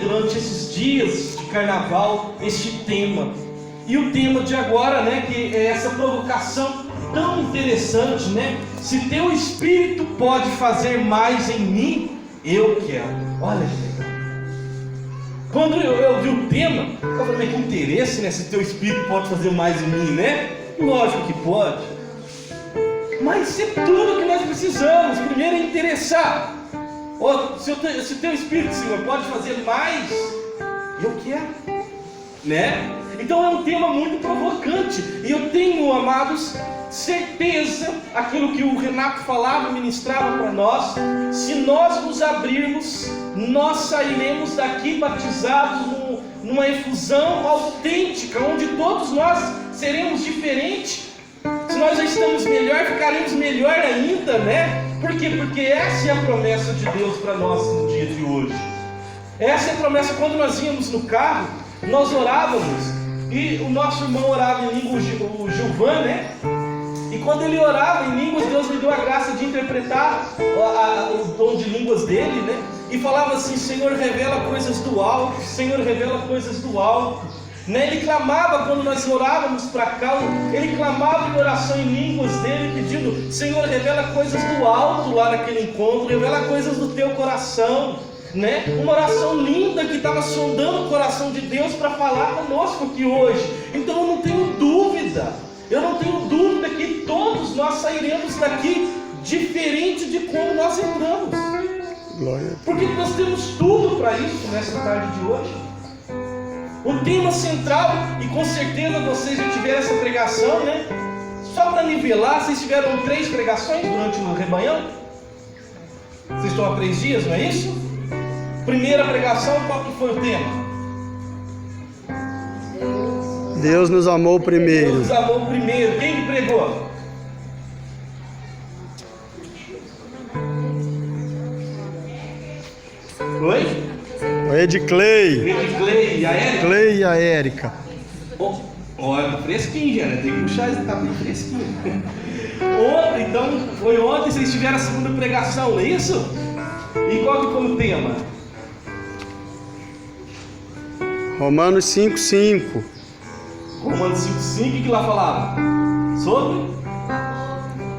durante esses dias de carnaval este tema. E o tema de agora, né, que é essa provocação tão interessante, né? Se teu espírito pode fazer mais em mim, eu quero. Olha que legal. Quando eu vi o tema, eu falei, que interesse, né? Se teu espírito pode fazer mais em mim, né? Lógico que pode. Mas é tudo que nós precisamos. Primeiro é interessar. Se teu espírito, Senhor, pode fazer mais, eu quero, né? Então é um tema muito provocante. E eu tenho, amados, certeza, aquilo que o Renato falava, ministrava para nós, se nós nos abrirmos, nós sairemos daqui batizados numa efusão autêntica, onde todos nós seremos diferentes. Se nós já estamos melhor, ficaremos melhor ainda, né? Por quê? Porque essa é a promessa de Deus para nós no dia de hoje. Essa é a promessa. Quando nós íamos no carro, nós orávamos, e o nosso irmão orava em língua, o Gilvan, né? E quando ele orava em línguas, Deus me deu a graça de interpretar o dom de línguas dele, né? E falava assim: Senhor, revela coisas do alto, Senhor, revela coisas do alto, né? Ele clamava, quando nós orávamos para cá, ele clamava em oração em línguas dele, pedindo: Senhor, revela coisas do alto lá naquele encontro, revela coisas do teu coração, né? Uma oração linda que estava sondando o coração de Deus para falar conosco aqui hoje. Então eu não tenho dúvida que todos nós sairemos daqui diferente de como nós entramos. Porque nós temos tudo para isso nessa tarde de hoje. O tema central, e com certeza vocês já tiveram essa pregação, né? Só para nivelar, vocês tiveram 3 pregações durante o rebanhão? Vocês estão há 3 dias, não é isso? Primeira pregação, qual que foi o tema? Deus nos amou primeiro. Deus nos amou primeiro. Quem que pregou? Oi? O Edclei. Edclei e a Érica? Clay e a Érica. Olha, tá fresquinho já, né? Tem que puxar isso, tá bem fresquinho. Então, foi ontem, vocês tiveram a segunda pregação, não é isso? E qual que foi o tema? Romanos 5:5. Romanos 5:5, que lá falava? Sobre?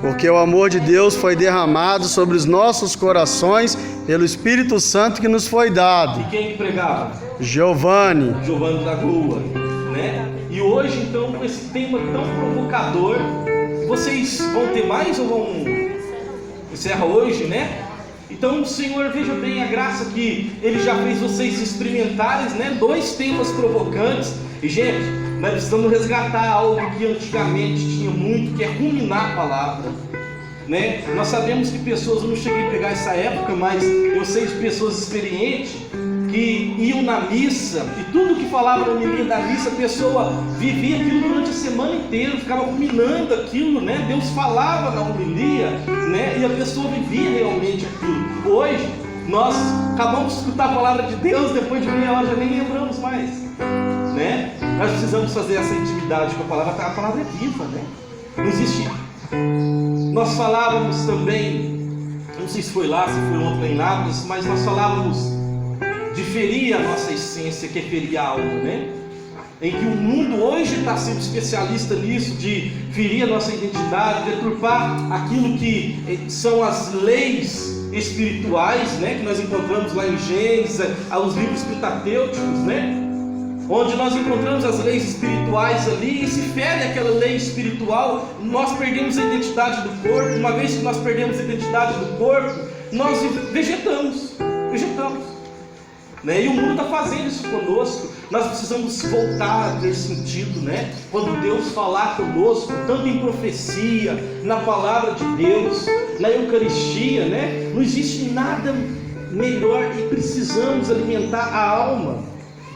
Porque o amor de Deus foi derramado sobre os nossos corações pelo Espírito Santo que nos foi dado. E quem que pregava? Giovanni da Rua, né? E hoje, então, com esse tema tão provocador, vocês vão ter mais ou vão encerra hoje, né? Então, Senhor, veja bem a graça que Ele já fez vocês experimentarem, né? 2 temas provocantes. E, gente, nós precisamos resgatar algo que antigamente tinha muito, que é ruminar a palavra, né? Nós sabemos que pessoas, eu não cheguei a pegar essa época, mas eu sei de pessoas experientes que iam na missa, e tudo que falava na homilia da missa, a pessoa vivia aquilo durante a semana inteira, ficava ruminando aquilo, né? Deus falava na homilia, né? E a pessoa vivia realmente aquilo. Hoje, nós acabamos de escutar a palavra de Deus, depois de meia hora já nem lembramos mais, né? Nós precisamos fazer essa intimidade com a palavra é viva, né? Não existe. Nós falávamos também, não sei se foi lá, se foi ontem em Nápoles, mas nós falávamos de ferir a nossa essência, que é ferir a alma, né? Em que o mundo hoje está sendo especialista nisso, de ferir a nossa identidade, deturpar aquilo que são as leis espirituais, né? Que nós encontramos lá em Gênesis, os livros pentatêuticos, né? Onde nós encontramos as leis espirituais ali, e se fere aquela lei espiritual, nós perdemos a identidade do corpo. Uma vez que nós perdemos a identidade do corpo, nós vegetamos, né? E o mundo está fazendo isso conosco. Nós precisamos voltar a ter sentido, né? Quando Deus falar conosco, tanto em profecia, na palavra de Deus, na Eucaristia, né? Não existe nada melhor, e precisamos alimentar a alma.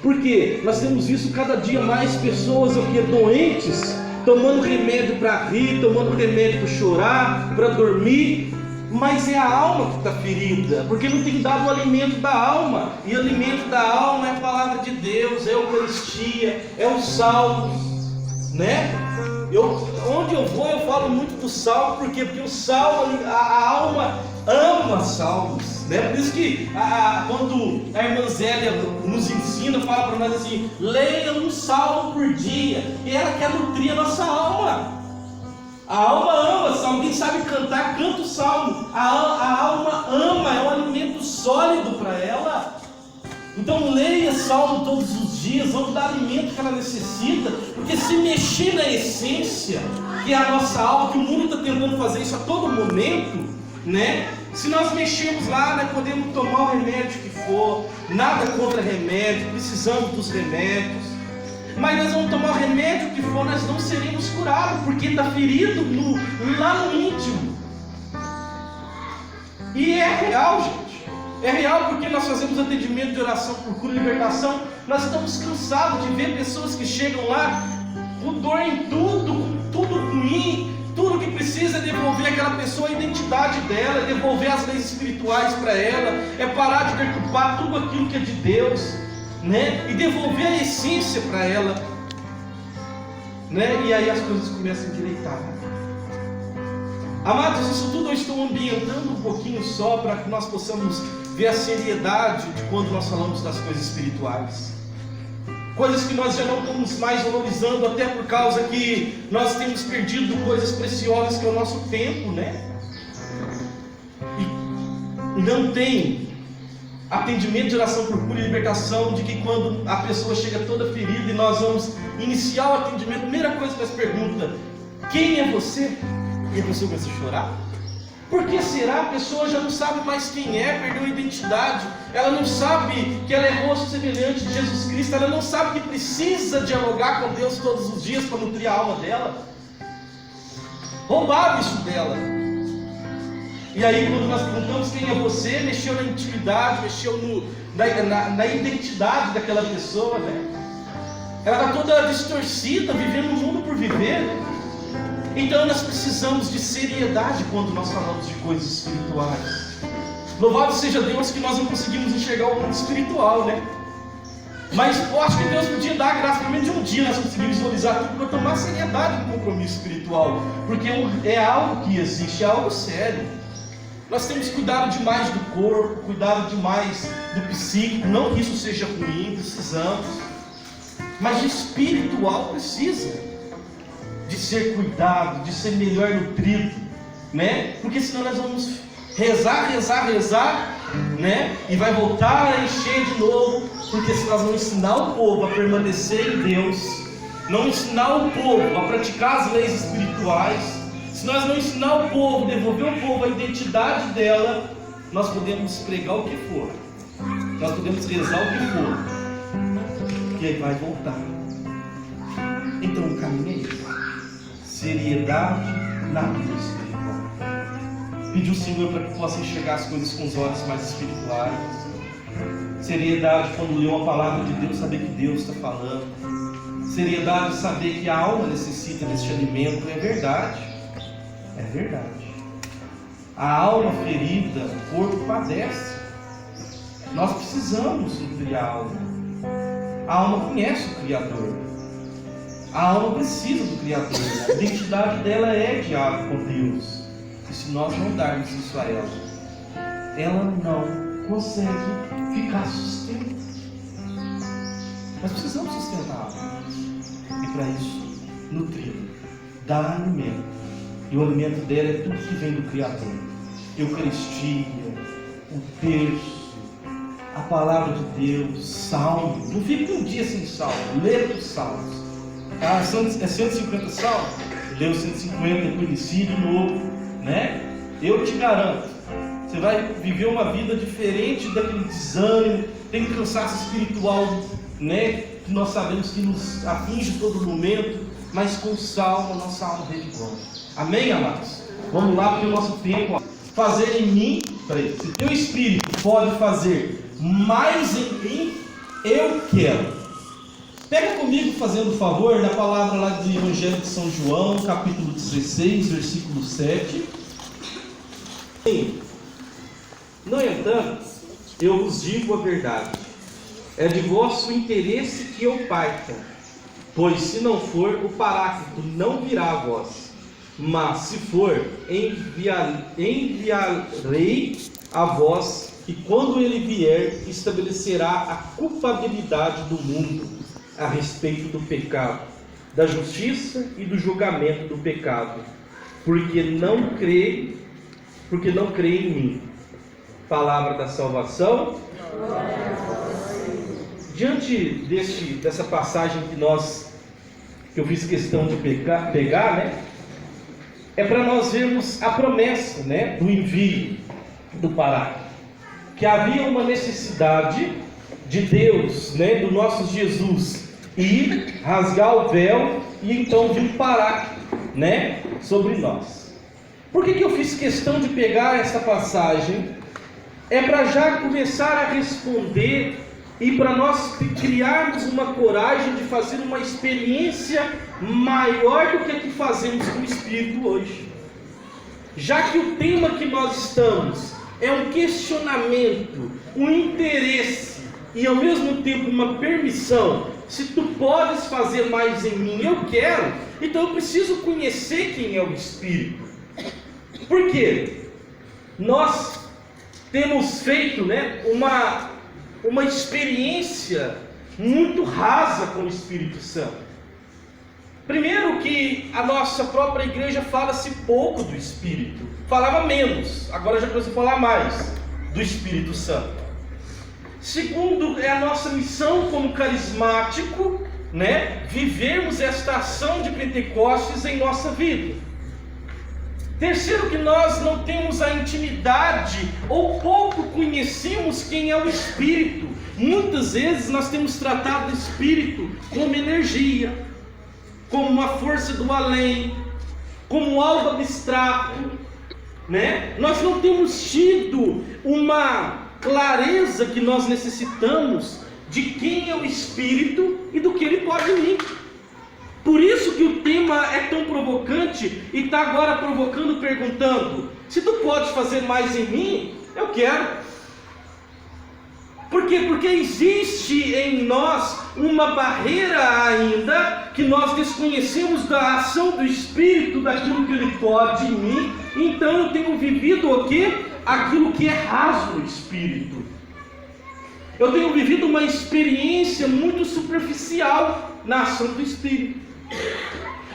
Porque nós temos visto cada dia mais pessoas aqui doentes, tomando remédio para rir, tomando remédio para chorar, para dormir, mas é a alma que está ferida, porque não tem dado o alimento da alma, e o alimento da alma é a palavra de Deus, é a Eucaristia, é os salmos, né? Onde eu falo muito do salmo, porque o salmo, a alma ama salmos, né? Por isso que quando a irmã Zélia nos ensina, fala para nós assim: leia um salmo por dia, e ela quer nutrir a nossa alma. A alma ama. Se alguém sabe cantar, canta o salmo. A alma ama, é um alimento sólido para ela. Então leia salmo todos os dias, vamos dar alimento que ela necessita, porque se mexer na essência, que é a nossa alma, que o mundo está tentando fazer isso a todo momento, né? Se nós mexermos lá, né, podemos tomar o remédio que for, nada contra remédio, precisamos dos remédios, mas nós vamos tomar o remédio que for, nós não seremos curados, porque está ferido lá no íntimo. E é real, gente. É real, porque nós fazemos atendimento de oração por cura e libertação. Nós estamos cansados de ver pessoas que chegam lá com dor em tudo ruim. Tudo que precisa é devolver àquela pessoa a identidade dela, é devolver as leis espirituais para ela, é parar de perturbar tudo aquilo que é de Deus, né? E devolver a essência para ela, né? E aí as coisas começam a endireitar. Amados, isso tudo eu estou ambientando um pouquinho só para que nós possamos ver a seriedade de quando nós falamos das coisas espirituais. Coisas que nós já não estamos mais valorizando, até por causa que nós temos perdido coisas preciosas que é o nosso tempo, né? E não tem atendimento de oração por cura e libertação, de que quando a pessoa chega toda ferida e nós vamos iniciar o atendimento, a primeira coisa que nós pergunta: quem é você? E a pessoa começa a chorar. Por que será? A pessoa já não sabe mais quem é, perdeu a identidade, ela não sabe que ela é rosto semelhante de Jesus Cristo, ela não sabe que precisa dialogar com Deus todos os dias para nutrir a alma dela. Roubaram isso dela. E aí quando nós perguntamos quem é você, mexeu na intimidade, mexeu na identidade daquela pessoa, né? Ela está toda distorcida, vivendo um mundo por viver. Então nós precisamos de seriedade quando nós falamos de coisas espirituais. Louvado seja Deus que nós não conseguimos enxergar o mundo espiritual, né? Mas eu acho que Deus podia dar a graça, pelo menos de um dia nós conseguimos visualizar tudo para tomar seriedade no compromisso espiritual, porque é algo que existe, é algo sério. Nós temos cuidado demais do corpo, cuidado demais do psíquico, não que isso seja ruim, precisamos, mas o espiritual precisa de ser cuidado, de ser melhor nutrido, né? Porque senão nós vamos rezar, né? E vai voltar a encher de novo, porque se nós não ensinar o povo a permanecer em Deus, não ensinar o povo a praticar as leis espirituais, se nós não ensinar o povo, devolver ao povo a identidade dela, nós podemos pregar o que for, nós podemos rezar o que for, que vai voltar. Então o caminho é esse. Seriedade na vida espiritual. Pedir ao Senhor para que possa enxergar as coisas com os olhos mais espirituais. Seriedade quando lê uma palavra de Deus, saber que Deus está falando. Seriedade saber que a alma necessita desse alimento. É verdade. É verdade. A alma ferida, o corpo padece. Nós precisamos nutrir a alma. A alma conhece o Criador. A alma precisa do Criador, a identidade dela é diálogo com Deus. E se nós não darmos isso a ela não consegue ficar sustenta. Nós precisamos sustentar a alma. E para isso, nutrir, dar alimento. E o alimento dela é tudo que vem do Criador. Eucaristia, o terço, a palavra de Deus, salmo. Não fica um dia sem salmo, lê os salmos. É 150 salmos, leu 150, depois inicia de novo, né? Eu te garanto, você vai viver uma vida diferente daquele desânimo, tem um cansaço espiritual, né? Que nós sabemos que nos atinge todo momento, mas com o salmo, a nossa alma revigora. Amém, amados? Vamos lá, porque o nosso tempo, fazer em mim, se teu espírito pode fazer mais em mim, eu quero. Pega comigo, fazendo favor, na palavra lá do Evangelho de São João, capítulo 16, versículo 7. No entanto, eu vos digo a verdade, é de vosso interesse que eu parta, pois se não for, o Paráclito não virá a vós, mas se for, enviarei a vós que quando ele vier, estabelecerá a culpabilidade do mundo a respeito do pecado, da justiça e do julgamento do pecado, porque não crê em mim. Palavra da salvação. Diante dessa passagem que eu fiz questão de pegar, né? É para nós vermos a promessa, né, do envio do Paráclito, que havia uma necessidade de Deus, né, do nosso Jesus, ir rasgar o véu e então vir o Paráclito, né, sobre nós. Por que eu fiz questão de pegar essa passagem? É para já começar a responder e para nós criarmos uma coragem de fazer uma experiência maior do que a que fazemos com o Espírito hoje. Já que o tema que nós estamos é um questionamento, um interesse e ao mesmo tempo uma permissão. Se tu podes fazer mais em mim, eu quero. Então eu preciso conhecer quem é o Espírito. Por quê? Nós temos feito, né, uma experiência muito rasa com o Espírito Santo. Primeiro que a nossa própria igreja fala-se pouco do Espírito. Falava menos, agora já começa a falar mais do Espírito Santo. Segundo, é a nossa missão como carismático, né, vivermos esta ação de Pentecostes em nossa vida. Terceiro, que nós não temos a intimidade ou pouco conhecemos quem é o Espírito. Muitas vezes nós temos tratado o Espírito como energia, como uma força do além, como algo abstrato, né? Nós não temos tido uma clareza que nós necessitamos de quem é o Espírito e do que ele pode vir. Por isso que o tema é tão provocante e está agora provocando, perguntando: se tu podes fazer mais em mim, eu quero. Por quê? Porque existe em nós uma barreira ainda, que nós desconhecemos da ação do Espírito, daquilo que ele pode em mim. Então eu tenho vivido o quê? Aquilo que é raso no Espírito. Eu tenho vivido uma experiência muito superficial na ação do Espírito.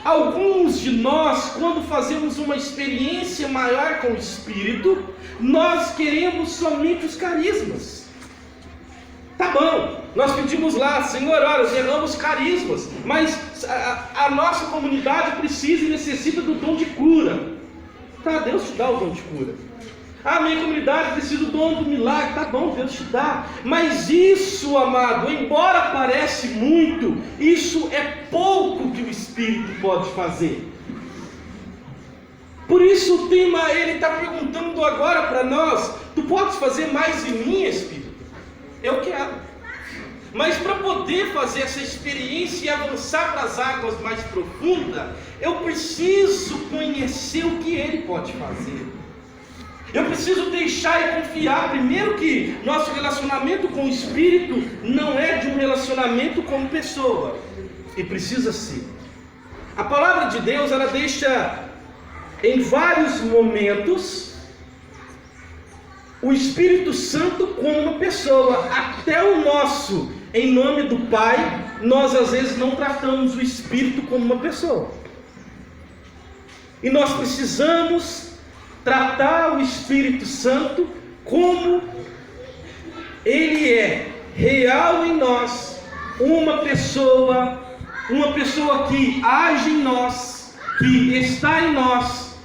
Alguns de nós, quando fazemos uma experiência maior com o Espírito, nós queremos somente os carismas. Tá bom, nós pedimos lá: Senhor, olha, derramos carismas, mas a nossa comunidade precisa e necessita do dom de cura. Tá, Deus te dá o dom de cura. A minha comunidade precisa do dom do milagre. Tá bom, Deus te dá. Mas isso, amado, embora pareça muito, isso é pouco que o Espírito pode fazer. Por isso o tema, ele está perguntando agora para nós: tu podes fazer mais em mim, Espírito? Eu quero. Mas para poder fazer essa experiência e avançar para as águas mais profundas, eu preciso conhecer o que ele pode fazer. Eu preciso deixar e confiar, primeiro, que nosso relacionamento com o Espírito não é de um relacionamento com pessoa, e precisa ser. A palavra de Deus, ela deixa em vários momentos o Espírito Santo como uma pessoa. Até o nosso, em nome do Pai, nós às vezes não tratamos o Espírito como uma pessoa. E nós precisamos tratar o Espírito Santo como ele é real em nós, uma pessoa que age em nós, que está em nós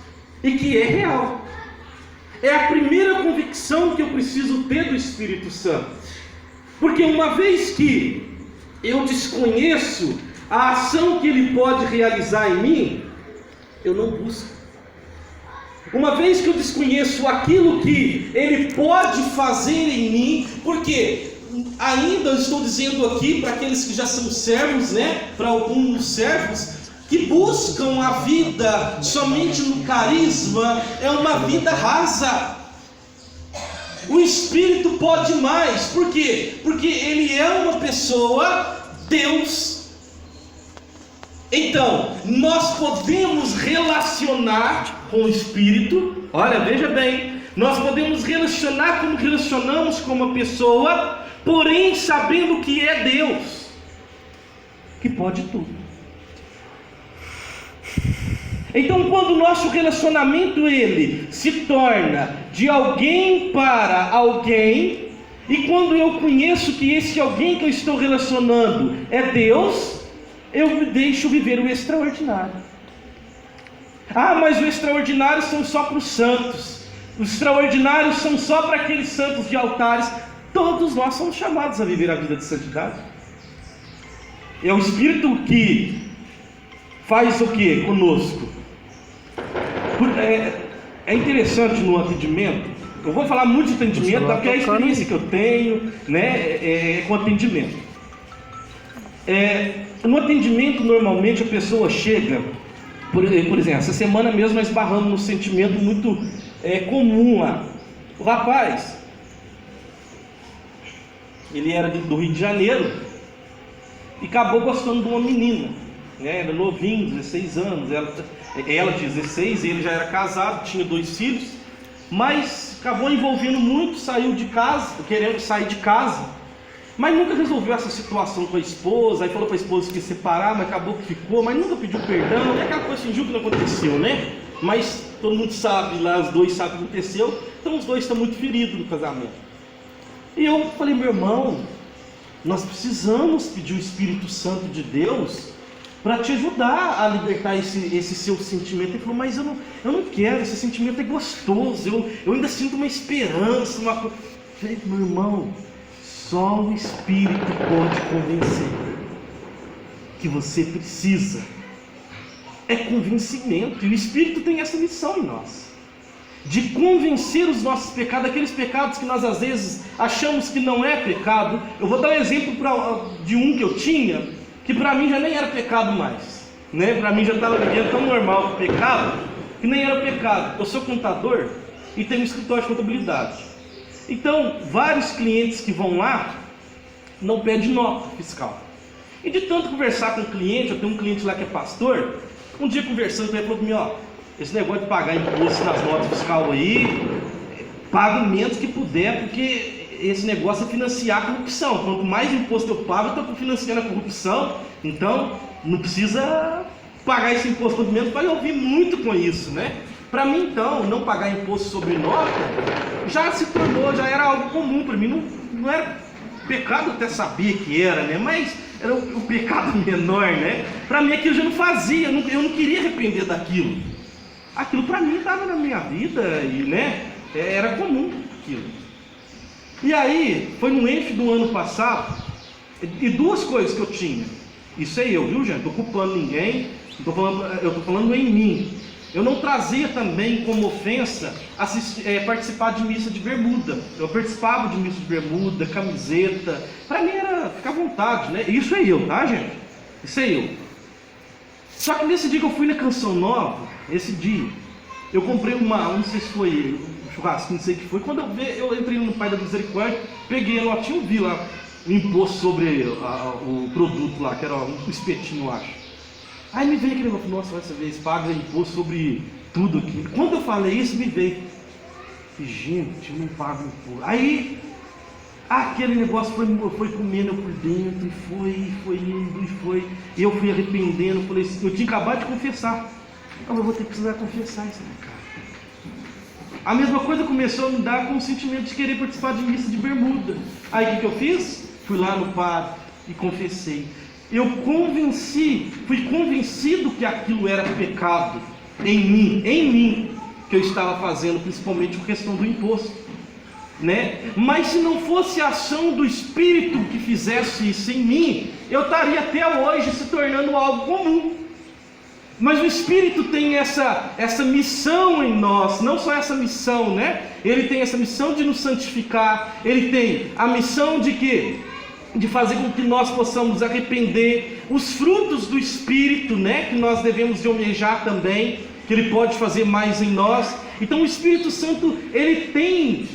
e que é real. É a primeira convicção que eu preciso ter do Espírito Santo, porque uma vez que eu desconheço a ação que ele pode realizar em mim, eu não busco. Uma vez que eu desconheço aquilo que ele pode fazer em mim, porque ainda estou dizendo aqui para aqueles que já são servos, né? Para alguns servos que buscam a vida somente no carisma, é uma vida rasa. O Espírito pode mais. Por quê? Porque ele é uma pessoa, Deus. Então, nós podemos relacionar com o Espírito. Olha, veja bem, Nós podemos relacionar como relacionamos com uma pessoa, porém sabendo que é Deus, que pode tudo. Então, quando o nosso relacionamento ele se torna de alguém para alguém, e quando eu conheço que esse alguém que eu estou relacionando é Deus, eu me deixo viver o extraordinário. Ah, mas o extraordinário são só para os santos, os extraordinários são só para aqueles santos de altares. Todos nós somos chamados a viver a vida de santidade. É o Espírito que faz o que conosco? É interessante no atendimento, eu vou falar muito de atendimento, porque é a experiência que eu tenho, né, com atendimento. No atendimento, normalmente a pessoa chega, por exemplo, essa semana mesmo nós esbarramos num sentimento muito comum lá. O rapaz, ele era do Rio de Janeiro e acabou gostando de uma menina, né? Era novinho, 16 anos, ela tinha 16, ele já era casado, tinha 2 filhos, mas acabou envolvendo muito, saiu de casa, querendo sair de casa, mas nunca resolveu essa situação com a esposa. Aí falou para a esposa que ia separar, mas acabou que ficou, mas nunca pediu perdão, e aquela coisa fingiu que não aconteceu, né? Mas todo mundo sabe lá, os dois sabem o que aconteceu, então os dois estão muito feridos no casamento. E eu falei: meu irmão, nós precisamos pedir o Espírito Santo de Deus para te ajudar a libertar esse seu sentimento. Ele falou: mas eu não quero, esse sentimento é gostoso, eu ainda sinto uma esperança, uma coisa. Eu falei: meu irmão, só o Espírito pode convencer que você precisa. É convencimento, e o Espírito tem essa missão em nós, de convencer os nossos pecados, aqueles pecados que nós às vezes achamos que não é pecado. Eu vou dar um exemplo de um que eu tinha, que para mim já nem era pecado mais, né? Para mim já estava vivendo tão normal o pecado, que nem era pecado. Eu sou contador e tenho um escritório de contabilidade. Então, vários clientes que vão lá não pedem nota fiscal. E de tanto conversar com o cliente, eu tenho um cliente lá que é pastor, um dia conversando com ele, falou para mim: ó, esse negócio de pagar imposto nas notas fiscais aí, pago menos que puder, porque esse negócio é financiar a corrupção. Quanto mais imposto eu pago, eu estou financiando a corrupção. Então, não precisa pagar esse imposto quanto menos. Para eu ouvir muito com isso, né? Para mim, então, não pagar imposto sobre nota já se tornou, já era algo comum para mim. Não era pecado, eu até sabia que era, né? Mas era o pecado menor, né? Para mim aquilo já não fazia, eu não queria arrepender daquilo. Aquilo para mim estava na minha vida e, né, era comum aquilo. E aí, foi no eixo do ano passado, e 2 coisas que eu tinha. Isso é eu, viu, gente? Não estou culpando ninguém, eu estou falando em mim. Eu não trazia também como ofensa participar de missa de bermuda. Eu participava de missa de bermuda, camiseta. Para mim era ficar à vontade, né? Isso é eu, tá, gente? Isso é eu. Só que nesse dia que eu fui na Canção Nova, esse dia, eu comprei não sei se foi churrasquinho, não sei o que foi. Quando eu entrei no Pai da Misericórdia, peguei a notinha e vi lá o imposto sobre o produto lá, que era um espetinho, eu acho. Aí me veio aquele negócio: nossa, dessa vez paga imposto sobre tudo aqui. Quando eu falei isso, me veio: gente, eu não pago imposto. Aí aquele negócio foi comendo eu por dentro, e foi indo, e foi. E eu fui arrependendo. Falei: eu tinha acabado de confessar, então eu vou ter que precisar confessar isso, né, cara? A mesma coisa começou a me dar com o sentimento de querer participar de missa de bermuda. Aí o que eu fiz? Fui lá no padre e confessei. Eu fui convencido que aquilo era pecado em mim, que eu estava fazendo, principalmente por questão do imposto, né? Mas se não fosse a ação do Espírito que fizesse isso em mim, eu estaria até hoje se tornando algo comum. Mas o Espírito tem essa missão em nós, não só essa missão, né? Ele tem essa missão de nos santificar, ele tem a missão de quê? De fazer com que nós possamos arrepender, os frutos do Espírito, né? Que nós devemos de almejar também, que ele pode fazer mais em nós. Então o Espírito Santo, ele tem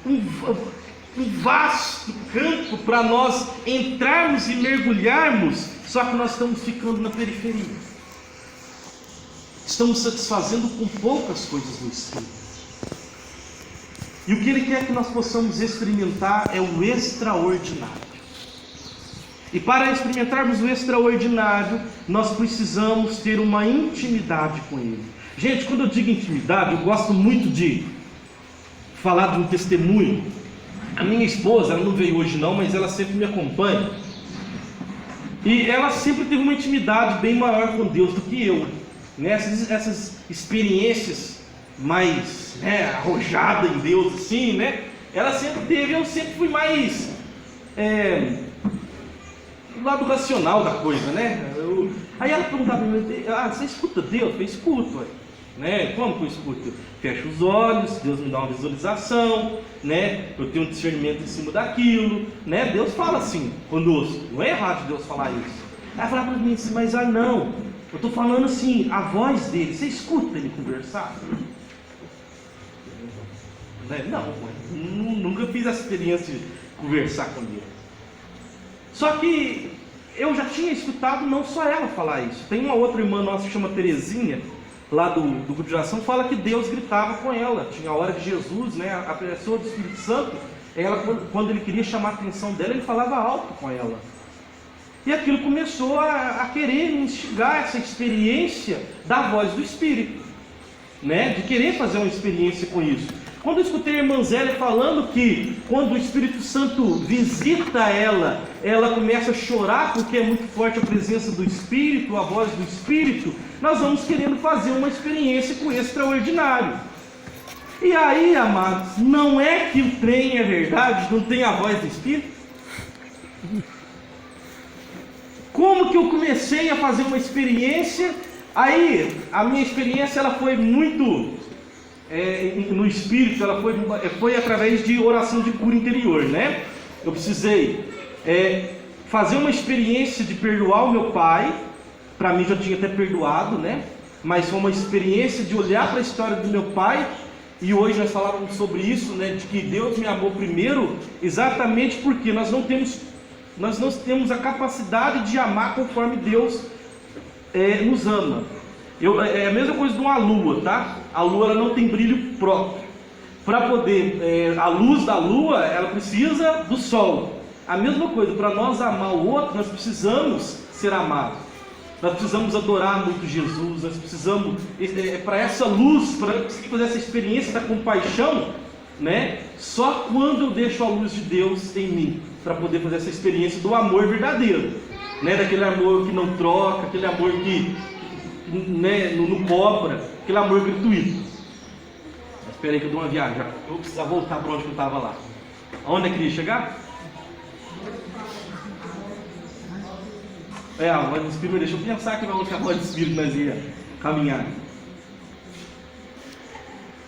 um vasto campo para nós entrarmos e mergulharmos, só que nós estamos ficando na periferia. Estamos satisfazendo com poucas coisas do Espírito. E o que Ele quer que nós possamos experimentar é o extraordinário. E para experimentarmos o extraordinário, nós precisamos ter uma intimidade com Ele. Gente, quando eu digo intimidade, eu gosto muito de falar de um testemunho. A minha esposa, ela não veio hoje não, mas ela sempre me acompanha. E ela sempre teve uma intimidade bem maior com Deus do que eu. Essas experiências mais arrojada em Deus, assim, né? Ela sempre teve, eu sempre fui mais do lado racional da coisa, né? Aí ela perguntava para mim, você escuta Deus? Eu escuto, né? Como que eu escuto? Eu fecho os olhos, Deus me dá uma visualização, né? Eu tenho um discernimento em cima daquilo, né? Deus fala assim conosco, não é errado Deus falar isso. Aí ela falava para mim assim, mas não, eu estou falando assim, a voz dele, você escuta ele conversar? Não, nunca fiz essa experiência de conversar com Deus. Só que eu já tinha escutado não só ela falar isso. Tem uma outra irmã nossa que chama Terezinha, lá do grupo de oração, fala que Deus gritava com ela. Tinha a hora que Jesus, né, a pessoa do Espírito Santo, quando ele queria chamar a atenção dela, ele falava alto com ela. E aquilo começou a querer instigar essa experiência da voz do Espírito, né, de querer fazer uma experiência com isso. Quando eu escutei a irmã Zélia falando que quando o Espírito Santo visita ela, ela começa a chorar porque é muito forte a presença do Espírito, a voz do Espírito, nós vamos querendo fazer uma experiência com o extraordinário. E aí, amados, não é que o trem é verdade, não tem a voz do Espírito? Como que eu comecei a fazer uma experiência? Aí, a minha experiência ela foi muito... no Espírito, ela foi através de oração de cura interior, né? Eu precisei fazer uma experiência de perdoar o meu pai. Para mim já tinha até perdoado, né? Mas foi uma experiência de olhar para a história do meu pai. E hoje nós falávamos sobre isso, né? De que Deus me amou primeiro, exatamente porque nós não temos a capacidade de amar conforme Deus nos ama. É a mesma coisa de uma lua, tá? A lua ela não tem brilho próprio. Para poder, a luz da lua, ela precisa do sol. A mesma coisa, para nós amar o outro, nós precisamos ser amados. Nós precisamos adorar muito Jesus. Nós precisamos, para essa luz, para conseguir fazer essa experiência da compaixão, né? Só quando eu deixo a luz de Deus em mim, para poder fazer essa experiência do amor verdadeiro, né? Daquele amor que não troca, aquele amor que não cobra, aquele amor gratuito. Espera aí que eu dou uma viagem, eu vou precisar voltar para onde eu estava lá. Aonde eu queria chegar? A voz do Espírito, deixa eu pensar que a voz do Espírito nós ia caminhar.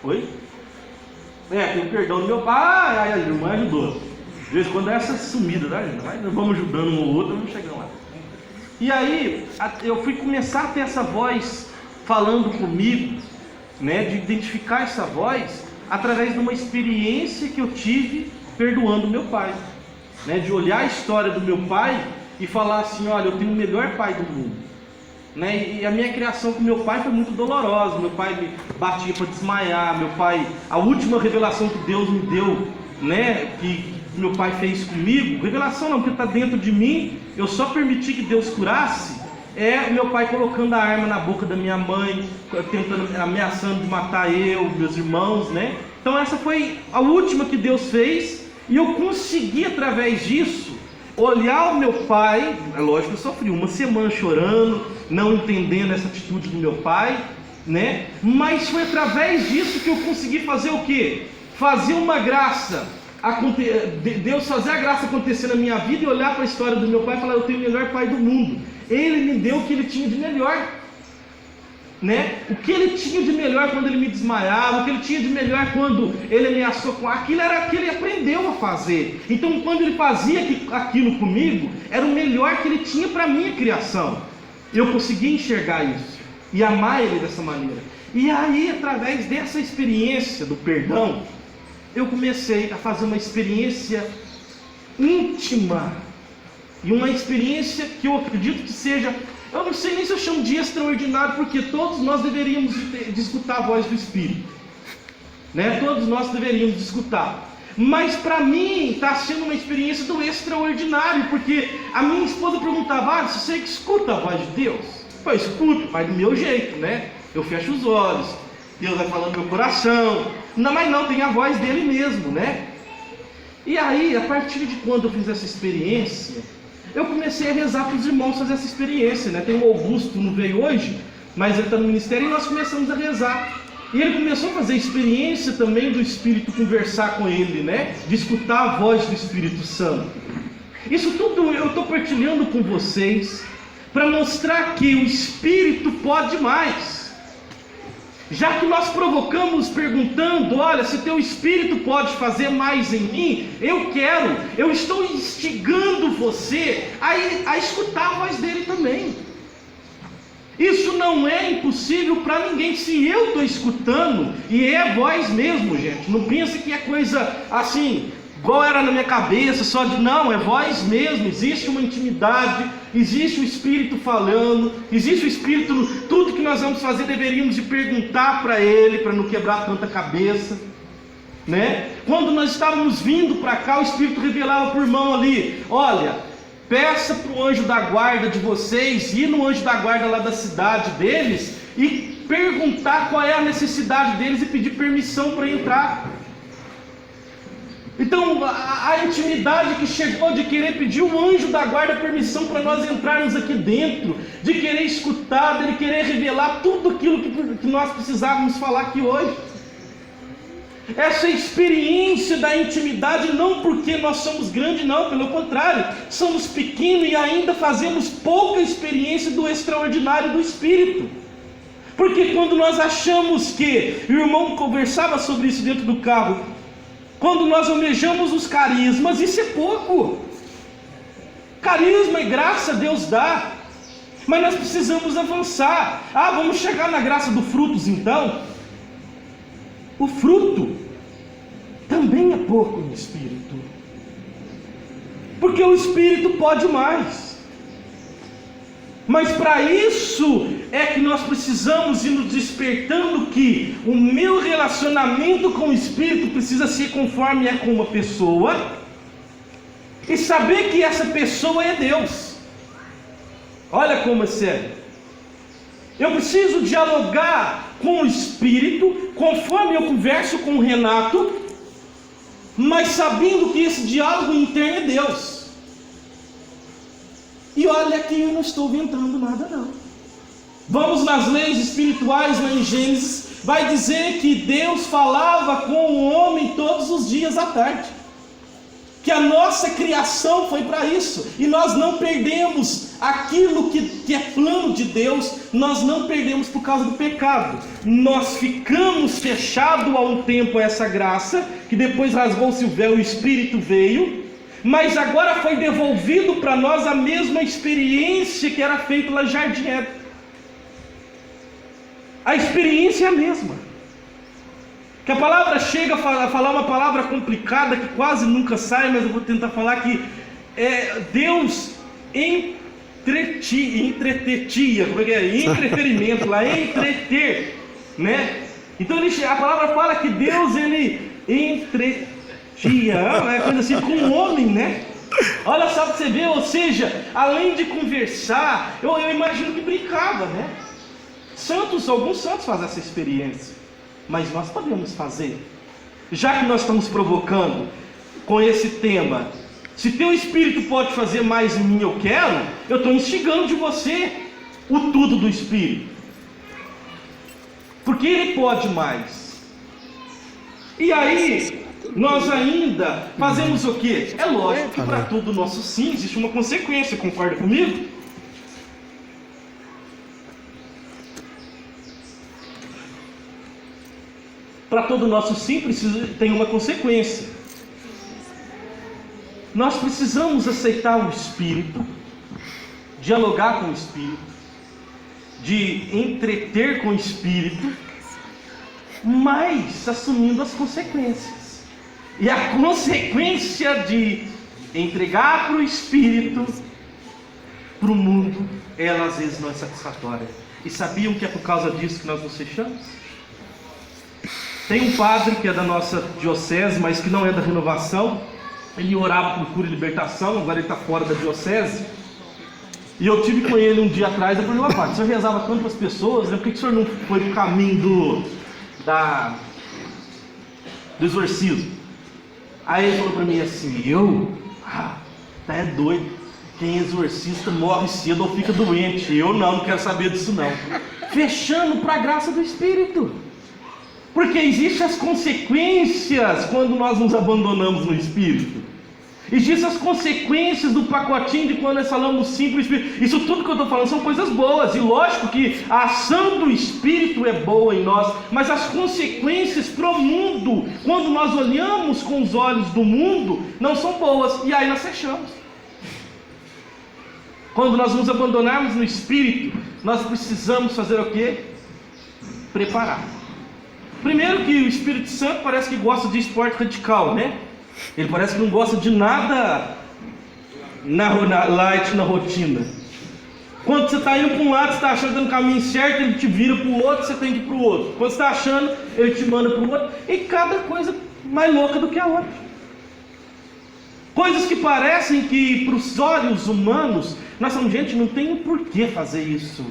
Oi? Tem o perdão do meu pai, a irmã ajudou. De vez em quando é essa sumida, tá, gente? Mas nós vamos ajudando um ou outro, vamos chegando lá. E aí, eu fui começar a ter essa voz falando comigo, né, de identificar essa voz através de uma experiência que eu tive perdoando meu pai, né, de olhar a história do meu pai e falar assim, olha, eu tenho o melhor pai do mundo, né, e a minha criação com meu pai foi muito dolorosa. Meu pai me batia para desmaiar, meu pai, a última revelação que Deus me deu, né, que meu pai fez comigo, revelação não, porque está dentro de mim, eu só permiti que Deus curasse, meu pai colocando a arma na boca da minha mãe, tentando, ameaçando de matar eu, meus irmãos, né? Então essa foi a última que Deus fez, e eu consegui através disso, olhar o meu pai. É lógico que eu sofri uma semana chorando, não entendendo essa atitude do meu pai, né? Mas foi através disso que eu consegui fazer o quê? Fazer uma graça, Deus fazer a graça acontecer na minha vida e olhar para a história do meu pai e falar, eu tenho o melhor pai do mundo. Ele me deu o que ele tinha de melhor, né? O que ele tinha de melhor quando ele me desmaiava, o que ele tinha de melhor quando ele ameaçou com aquilo, era o que ele aprendeu a fazer. Então quando ele fazia aquilo comigo, era o melhor que ele tinha para a minha criação. Eu consegui enxergar isso e amar ele dessa maneira. E aí, através dessa experiência do perdão, eu comecei a fazer uma experiência íntima, e uma experiência que eu acredito que seja, eu não sei nem se eu chamo de extraordinário, porque todos nós deveríamos de escutar a voz do Espírito, né? Todos nós deveríamos escutar. Mas para mim está sendo uma experiência do extraordinário, porque a minha esposa perguntava: você que escuta a voz de Deus? Eu escuto, mas do meu jeito, né? Eu fecho os olhos, Deus vai falando no meu coração. Não, mas não, tem a voz dele mesmo, né? E aí, a partir de quando eu fiz essa experiência, eu comecei a rezar para os irmãos fazer essa experiência, né? Tem o Augusto, não veio hoje, mas ele está no ministério, e nós começamos a rezar. E ele começou a fazer experiência também do Espírito conversar com ele, né? De escutar a voz do Espírito Santo. Isso tudo eu estou partilhando com vocês para mostrar que o Espírito pode mais. Já que nós provocamos perguntando: olha, se teu Espírito pode fazer mais em mim, eu estou instigando você a escutar a voz dele também. Isso não é impossível para ninguém. Se eu estou escutando, e é voz mesmo, gente, não pense que é coisa assim, igual era na minha cabeça, só de não, é voz mesmo. Existe uma intimidade, existe o Espírito falando, existe o Espírito. Tudo que nós vamos fazer deveríamos de perguntar para ele, para não quebrar tanta cabeça, né? Quando nós estávamos vindo para cá, o Espírito revelava para o irmão ali: olha, peça para o anjo da guarda de vocês ir no anjo da guarda lá da cidade deles e perguntar qual é a necessidade deles e pedir permissão para entrar. Então a intimidade que chegou de querer pedir o anjo da guarda permissão para nós entrarmos aqui dentro, de querer escutar, de querer revelar tudo aquilo que nós precisávamos falar aqui hoje. Essa experiência da intimidade, não porque nós somos grandes, não, pelo contrário, somos pequenos e ainda fazemos pouca experiência do extraordinário do Espírito. Porque quando nós achamos que, o irmão conversava sobre isso dentro do carro, quando nós almejamos os carismas, isso é pouco. Carisma e graça Deus dá, mas nós precisamos avançar. Vamos chegar na graça do frutos então? O fruto também é pouco no Espírito, porque o Espírito pode mais. Mas para isso é que nós precisamos ir nos despertando que o meu relacionamento com o Espírito precisa ser conforme é com uma pessoa, e saber que essa pessoa é Deus. Olha como é sério. Eu preciso dialogar com o Espírito, conforme eu converso com o Renato, mas sabendo que esse diálogo interno é Deus. E olha que eu não estou inventando nada não. Vamos nas leis espirituais, lá em Gênesis, vai dizer que Deus falava com o homem todos os dias à tarde. Que a nossa criação foi para isso, e nós não perdemos aquilo que é plano de Deus, nós não perdemos por causa do pecado. Nós ficamos fechados há um tempo a essa graça, que depois rasgou-se o véu e o Espírito veio, mas agora foi devolvido para nós a mesma experiência que era feita lá em Jardim Éden. A experiência é a mesma. Que a palavra chega a falar uma palavra complicada que quase nunca sai, mas eu vou tentar falar que Deus entretetia, como é que é? Entretenimento lá, entreter, né? Então a palavra fala que Deus ele entretia, é coisa assim, com o homem, né? Olha só para você ver, ou seja, além de conversar, eu imagino que brincava, né? Alguns santos fazem essa experiência. Mas nós podemos fazer, já que nós estamos provocando com esse tema. Se teu Espírito pode fazer mais em mim, eu estou instigando de você o tudo do Espírito, porque ele pode mais. E aí nós ainda fazemos o quê? É lógico que para tudo nosso sim existe uma consequência, concorda comigo? Para todo nosso sim tem uma consequência. Nós precisamos aceitar o Espírito, dialogar com o Espírito, de entreter com o Espírito, mas assumindo as consequências. E a consequência de entregar para o Espírito, para o mundo, ela às vezes não é satisfatória. E sabiam que é por causa disso que nós nos fechamos? Tem um padre que é da nossa diocese, mas que não é da Renovação. Ele orava por cura e libertação, agora ele está fora da diocese. E eu tive com ele um dia atrás, eu falei, padre, o senhor rezava tanto para as pessoas, né? Por que o senhor não foi para o caminho do exorcismo? Aí ele falou para mim assim, tá é doido, quem é exorcista morre cedo ou fica doente, eu não quero saber disso não. Fechando para a graça do Espírito, porque existem as consequências quando nós nos abandonamos no Espírito. Existem as consequências do pacotinho de quando nós falamos sim para o Espírito. Isso tudo que eu estou falando são coisas boas. E lógico que a ação do Espírito é boa em nós. Mas as consequências para o mundo, quando nós olhamos com os olhos do mundo, não são boas. E aí nós fechamos. Quando nós nos abandonarmos no Espírito, nós precisamos fazer o quê? Preparar. Primeiro que o Espírito Santo parece que gosta de esporte radical, né? Ele parece que não gosta de nada light na rotina. Quando você está indo para um lado, você está achando que está no caminho certo, ele te vira para o outro, você tem que ir para o outro. Quando você está achando, ele te manda para o outro. E cada coisa mais louca do que a outra. Coisas que parecem que para os olhos humanos, nós falamos, gente, não tem por que fazer isso.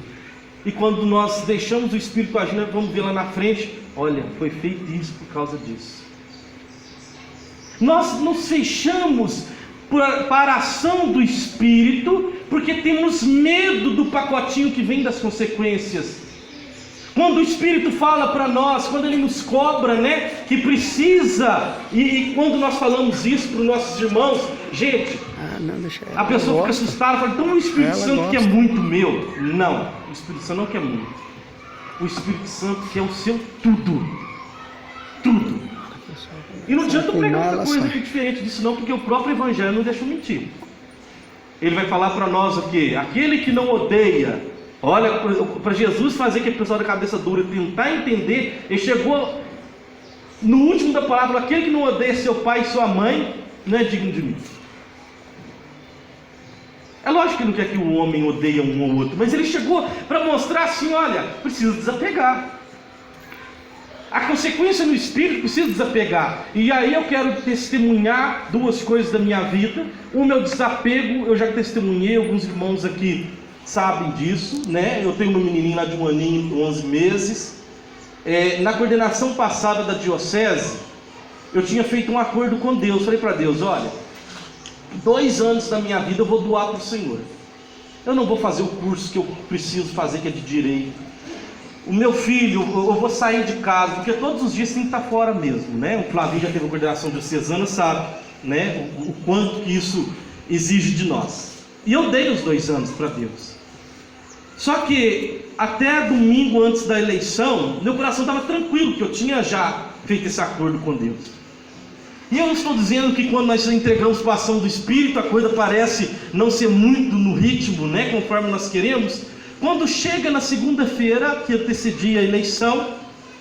E quando nós deixamos o Espírito agir, nós vamos ver lá na frente, olha, foi feito isso por causa disso. Nós nos fechamos para a ação do Espírito, porque temos medo do pacotinho que vem das consequências. Quando o Espírito fala para nós, quando Ele nos cobra, né, que precisa, e quando nós falamos isso para os nossos irmãos, gente, a pessoa fica assustada, fala, então o Espírito Santo quer muito meu. Não, o Espírito Santo não quer muito. O Espírito Santo quer o seu tudo. Tudo. E não adianta pregar outra coisa diferente disso não, porque o próprio Evangelho não deixa mentir. Ele vai falar para nós o quê? Aquele que não odeia. Olha, para Jesus fazer que a pessoa da cabeça dura tentar entender, ele chegou no último da palavra, aquele que não odeia seu pai e sua mãe, não é digno de mim. É lógico que não quer que o homem odeie um ou outro, mas ele chegou para mostrar assim, olha, precisa desapegar. A consequência no Espírito precisa desapegar. E aí eu quero testemunhar duas coisas da minha vida. O meu desapego, eu já testemunhei, alguns irmãos aqui sabem disso, né? Eu tenho uma menininha lá de 1 aninho e 11 meses. Na coordenação passada da diocese, eu tinha feito um acordo com Deus. Falei para Deus, olha, 2 anos da minha vida eu vou doar para o Senhor. Eu não vou fazer o curso que eu preciso fazer, que é de direito. O meu filho, eu vou sair de casa, porque todos os dias tem que estar fora mesmo, né? O Flavinho já teve a coordenação diocesana, sabe, né? O quanto que isso exige de nós. E eu dei os 2 anos para Deus. Só que até domingo antes da eleição, meu coração estava tranquilo, porque eu tinha já feito esse acordo com Deus. E eu não estou dizendo que quando nós entregamos para a ação do Espírito, a coisa parece não ser muito no ritmo, né? Conforme nós queremos. Quando chega na segunda-feira, que antecedia a eleição,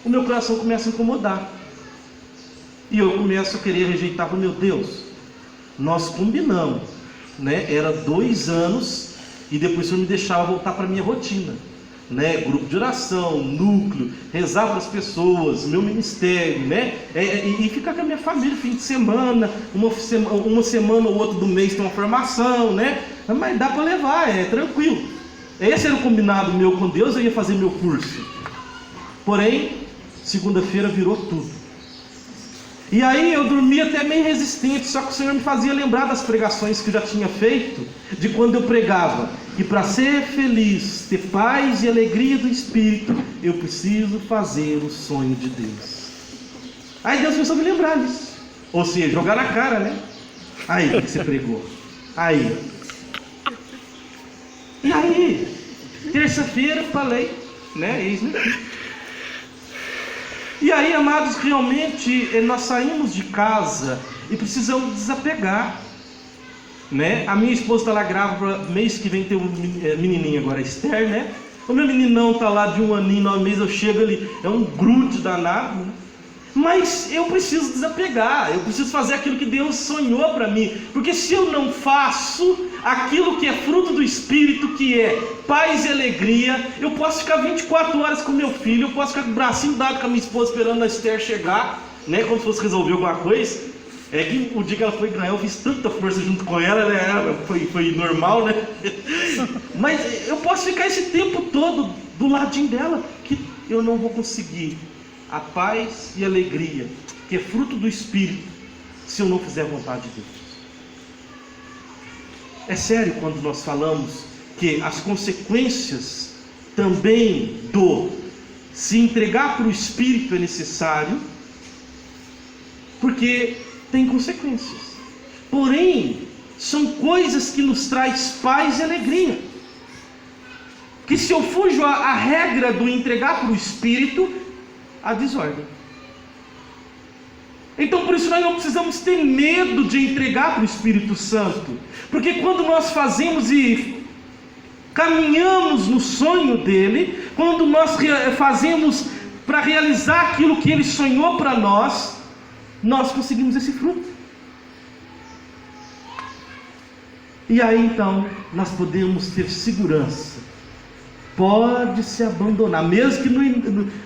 o meu coração começa a incomodar. E eu começo a querer rejeitar, meu Deus, nós combinamos, né? Era 2 anos, e depois o Senhor me deixava voltar para a minha rotina, né? Grupo de oração, núcleo, rezar para as pessoas, meu ministério, né? E ficar com a minha família, fim de semana, uma semana ou outra do mês tem uma formação, né? Mas dá para levar, é tranquilo. Esse era o combinado meu com Deus, eu ia fazer meu curso. Porém, segunda-feira virou tudo. E aí eu dormia até meio resistente, só que o Senhor me fazia lembrar das pregações que eu já tinha feito, de quando eu pregava, que para ser feliz, ter paz e alegria do Espírito, eu preciso fazer o sonho de Deus. Aí Deus começou a me lembrar disso. Ou seja, jogar na cara, né? Aí, o que você pregou? Aí. E aí, terça-feira falei, né? E aí, amados, realmente nós saímos de casa e precisamos desapegar, né? A minha esposa está lá grávida, mês que vem tem um menininho agora, Esther, né? O meu meninão está lá de 1 aninho, 9 meses, eu chego ali, é um grude danado, né? Mas eu preciso desapegar, eu preciso fazer aquilo que Deus sonhou para mim, porque se eu não faço, aquilo que é fruto do Espírito, que é paz e alegria. Eu posso ficar 24 horas com meu filho, eu posso ficar com o bracinho dado com a minha esposa esperando a Esther chegar, né, como se fosse resolver alguma coisa. É que o dia que ela foi ganhar, eu fiz tanta força junto com ela, né? Foi normal, né? Mas eu posso ficar esse tempo todo do ladinho dela, que eu não vou conseguir a paz e a alegria, que é fruto do Espírito, se eu não fizer a vontade de Deus. É sério quando nós falamos que as consequências também do se entregar para o Espírito é necessário, porque tem consequências. Porém, são coisas que nos traz paz e alegria. Que se eu fujo a regra do entregar para o Espírito, a desordem. Então por isso nós não precisamos ter medo de entregar para o Espírito Santo. Porque quando nós fazemos e caminhamos no sonho dele, quando nós fazemos para realizar aquilo que ele sonhou para nós, nós conseguimos esse fruto. E aí então nós podemos ter segurança. Pode se abandonar, mesmo que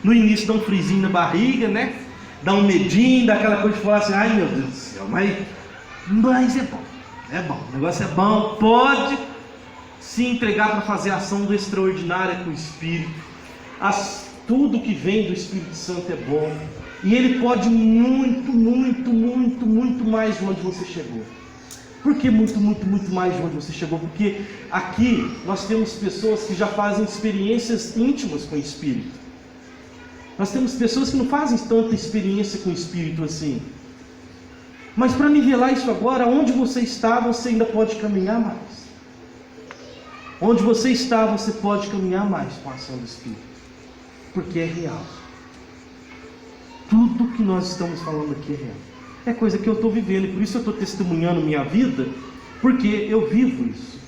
no início dá um frisinho na barriga, né? Dá um medinho, dá aquela coisa de falar assim, ai meu Deus do céu, mas é bom, o negócio é bom. Pode se entregar para fazer a ação do extraordinário com o Espírito. Tudo que vem do Espírito Santo é bom. E ele pode muito mais de onde você chegou. Por que muito mais de onde você chegou? Porque aqui nós temos pessoas que já fazem experiências íntimas com o Espírito. Nós temos pessoas que não fazem tanta experiência com o Espírito assim. Mas para nivelar isso agora, onde você está, você ainda pode caminhar mais. Onde você está, você pode caminhar mais com a ação do Espírito. Porque é real. Tudo que nós estamos falando aqui é real. É coisa que eu estou vivendo, e por isso eu estou testemunhando minha vida, porque eu vivo isso.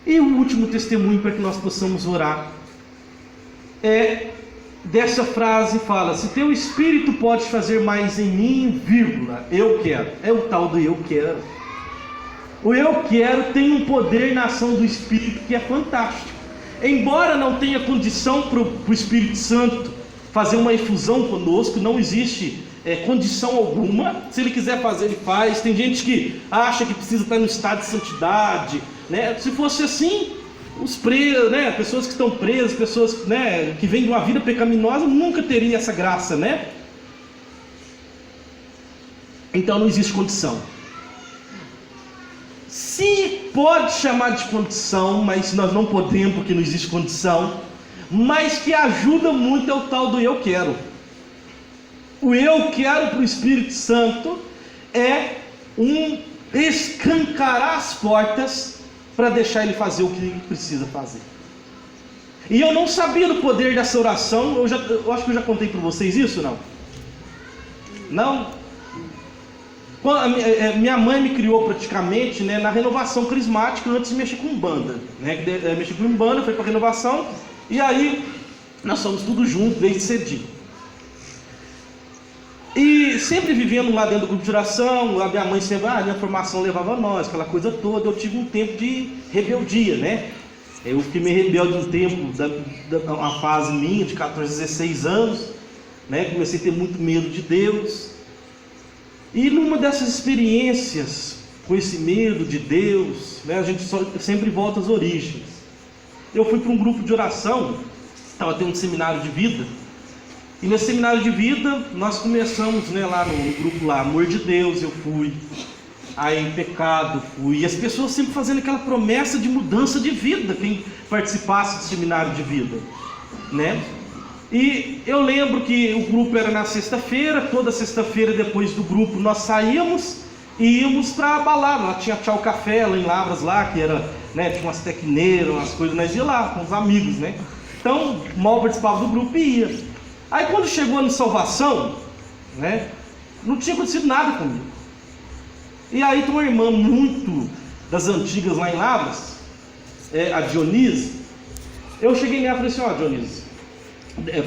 E o último testemunho para que nós possamos orar é dessa frase, fala: se teu Espírito pode fazer mais em mim, vírgula, eu quero. É o tal do eu quero. O eu quero tem um poder na ação do Espírito que é fantástico. Embora não tenha condição para o Espírito Santo fazer uma efusão conosco, não existe condição alguma. Se ele quiser fazer, ele faz. Tem gente que acha que precisa estar no estado de santidade, né? Se fosse assim, os presos, né? Pessoas que estão presas, pessoas, né, que vêm de uma vida pecaminosa, nunca teriam essa graça, né? Então não existe condição. Se pode chamar de condição, mas nós não podemos porque não existe condição, mas que ajuda muito é o tal do eu quero. O eu quero para o Espírito Santo é escancarar as portas para deixar ele fazer o que ele precisa fazer. E eu não sabia do poder dessa oração. Eu acho que eu já contei para vocês isso, não? Não? Minha mãe me criou praticamente, né, na renovação carismática, antes de mexer com banda, né? Mexi com banda, foi para renovação, e aí nós somos tudo juntos desde cedinho. E sempre vivendo lá dentro do grupo de oração, a minha mãe sempre, minha formação levava a nós, aquela coisa toda. Eu tive um tempo de rebeldia, né? Eu fiquei meio rebelde um tempo, uma fase minha de 14, 16 anos, né? Comecei a ter muito medo de Deus. E numa dessas experiências, com esse medo de Deus, né, a gente sempre volta às origens. Eu fui para um grupo de oração, estava tendo um seminário de vida, e nesse seminário de vida, nós começamos, né, lá no grupo lá, Amor de Deus, eu fui, aí Pecado, fui, e as pessoas sempre fazendo aquela promessa de mudança de vida, quem participasse do seminário de vida, né? E eu lembro que o grupo era na sexta-feira, toda sexta-feira depois do grupo nós saíamos e íamos para a balada. Lá tinha Tchau Café lá em Lavras, lá, que era, né, tinha umas tecneiras, umas coisas, nós ia lá com os amigos, né? Então, mal participava do grupo e ia. Aí quando chegou no Salvação, né, não tinha acontecido nada comigo. E aí tem uma irmã muito das antigas lá em Lavras, a Dionise. Eu cheguei nela e falei assim: Dionise,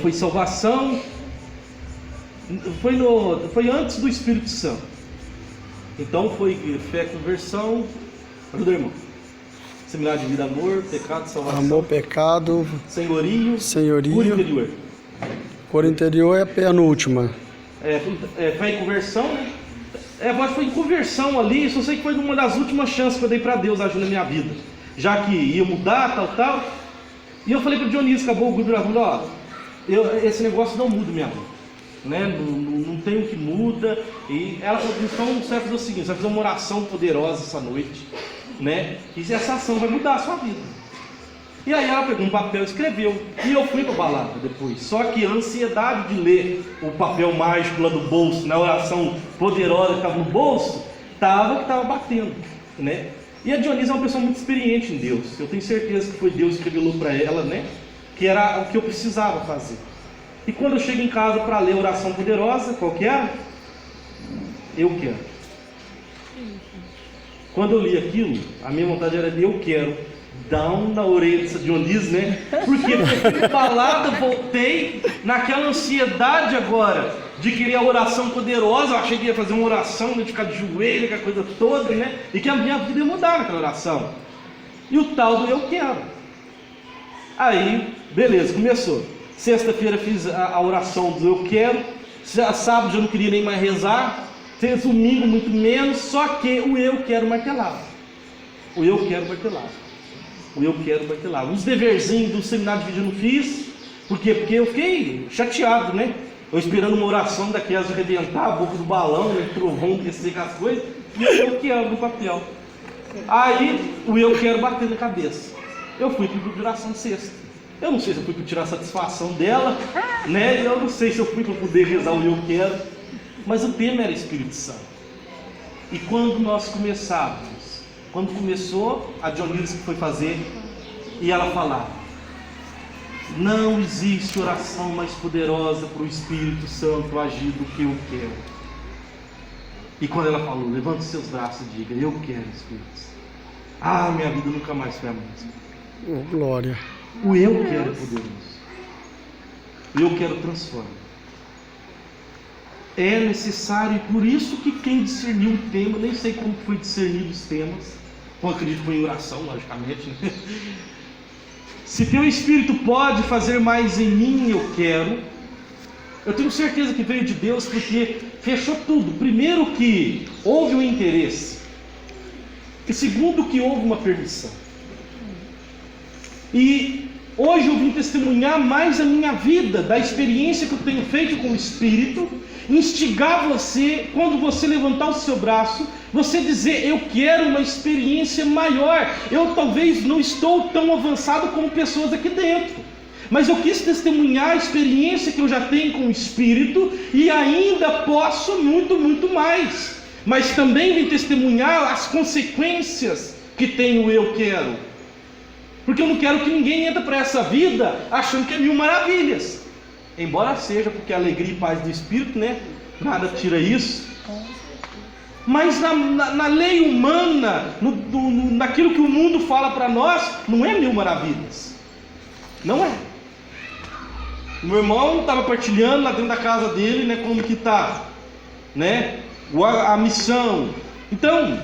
foi salvação, foi antes do Espírito Santo. Então foi fé, conversão, ajuda, irmão. Seminário de vida, amor, pecado, salvação. Amor, pecado, Senhorio. senhorio. Cura interior. Cor interior é a penúltima. Foi em conversão, né? Acho que foi em conversão ali, só sei que foi uma das últimas chances que eu dei para Deus agir na minha vida. Já que ia mudar, tal. E eu falei para o Dionísio, acabou o grupo, ele falou, esse negócio não muda minha vida, né? Não tem o que muda. E ela falou, então você vai fazer o seguinte, você vai fazer uma oração poderosa essa noite, né? E essa ação vai mudar a sua vida. E aí ela pegou um papel e escreveu. E eu fui para a balada depois. Só que a ansiedade de ler o papel mágico lá do bolso, na oração poderosa que estava no bolso, estava batendo, né? E a Dionísia é uma pessoa muito experiente em Deus. Eu tenho certeza que foi Deus que revelou para ela, né? Que era o que eu precisava fazer. E quando eu chego em casa para ler a oração poderosa, qual que é? Eu quero. Quando eu li aquilo, a minha vontade era de eu quero. Down na orelha dessa Dionísia, né? Porque eu fui balada, voltei naquela ansiedade agora de querer a oração poderosa. Eu achei que ia fazer uma oração, de ficar de joelho, aquela coisa toda, né? E que a minha vida ia mudar naquela oração. E o tal do eu quero. Aí, beleza, começou. Sexta-feira fiz a oração do eu quero. Sábado eu não queria nem mais rezar. Domingo muito menos. Só que o eu quero martelava. O eu quero martelava. O eu quero martelava. Uns deverzinhos do seminário de vídeo eu não fiz. Por quê? Porque eu fiquei chateado, né? Eu esperando uma oração daquelas de arrebentar a boca do balão, né? Trovão, descer com as coisas. E o eu quero no papel. Aí o eu quero bater na cabeça. Eu fui para a oração de sexta. Eu não sei se eu fui para tirar a satisfação dela, né? Eu não sei se eu fui para poder rezar o eu quero. Mas o tema era Espírito Santo. E quando nós começávamos, quando começou, a Dionísia que foi fazer, e ela falava: não existe oração mais poderosa para o Espírito Santo agir do que eu quero. E quando ela falou, levante seus braços e diga, eu quero Espírito Santo. Minha vida nunca mais foi a mesma. Glória. O eu quero é poderoso. O eu quero transforma. É necessário, e por isso que quem discerniu o tema, nem sei como foi discernido os temas, eu acredito que foi em oração, logicamente, né? Se teu Espírito pode fazer mais em mim, eu quero. Eu tenho certeza que veio de Deus, porque fechou tudo. Primeiro que houve um interesse, e segundo que houve uma permissão. E hoje eu vim testemunhar mais a minha vida, da experiência que eu tenho feito com o Espírito, instigar você, quando você levantar o seu braço, você dizer, eu quero uma experiência maior. Eu talvez não estou tão avançado como pessoas aqui dentro, mas eu quis testemunhar a experiência que eu já tenho com o Espírito, e ainda posso muito, muito mais. Mas também vim testemunhar as consequências que tem o eu quero. Porque eu não quero que ninguém entre para essa vida achando que é mil maravilhas. Embora seja, porque a alegria e paz do Espírito, né? Nada tira isso. Mas na lei humana, naquilo que o mundo fala para nós, não é mil maravilhas. Não é. O meu irmão estava partilhando lá dentro da casa dele, né? Como que está, né? A missão. Então,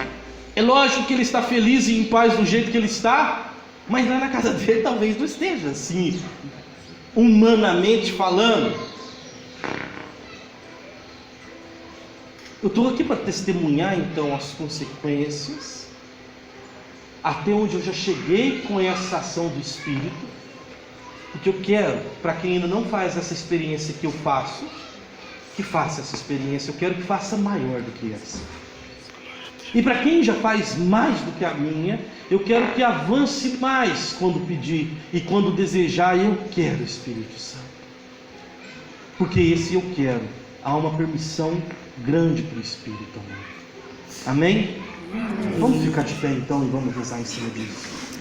é lógico que ele está feliz e em paz do jeito que ele está. Mas lá na casa dele talvez não esteja assim, humanamente falando. Eu estou aqui para testemunhar então as consequências, até onde eu já cheguei com essa ação do Espírito, porque eu quero, para quem ainda não faz essa experiência que eu faço, que faça essa experiência. Eu quero que faça maior do que essa. E para quem já faz mais do que a minha, eu quero que avance mais quando pedir e quando desejar. Eu quero Espírito Santo, porque esse eu quero, há uma permissão grande para o Espírito. Amém? Vamos ficar de pé então e vamos rezar em cima disso.